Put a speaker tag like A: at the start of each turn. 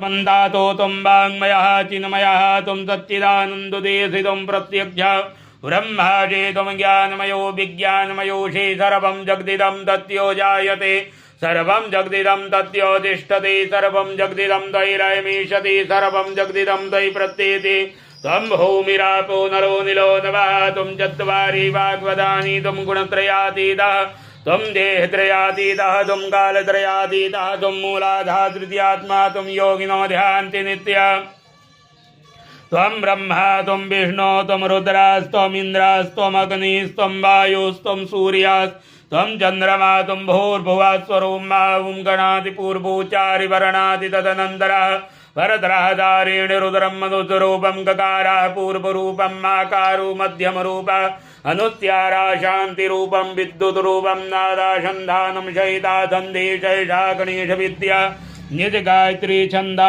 A: मंदातो तुम वाङ्मयः चिन्मयः तुम सच्चिदानन्ददेशितुं प्रत्यक्ष ब्रह्मा चेतुं ज्ञानमयो विज्ञानमयोषे सर्वं जगदिदं तत्यो जायते सर्वं जगदिदं तत्योतिष्ठते सर्वं जगदिदं तैरयमीशति सर्वं जगदिदं तै प्रत्येति त्वं भूमिरापो नरो निलो नवः त्वं चत्वारि वाग्वदानि त्वं गुणत्रयातीतः त्वं देहत्रयातीतः त्वं कालत्रयातीतः त्वं मूलाधार तृतीयात्मा त्वं योगिनो ध्यान्ति नित्य त्वं ब्रह्मा त्वं विष्णु त्वं रुद्रास्त्वम् इन्द्रास्त्वम् अग्निस्त्वं वायुस्त्वं सूर्यास्त्वं चन्द्रमा त्वं भूर्भुवः स्वरूपा ॐ गणादिपूर्वोच्चारि वर्णादि तदनन्तरः वरदरः दारेण रुद्रं मनुस्वरूपं गकारः पूर्वरूपम् आकारो मध्यमरूपः अनुस्यारा शान्तिरूपं विद्युद्रूपं नादाशन्धानं शयिता सन्धि शैषा गणेशविद्या निज गायत्री छन्दा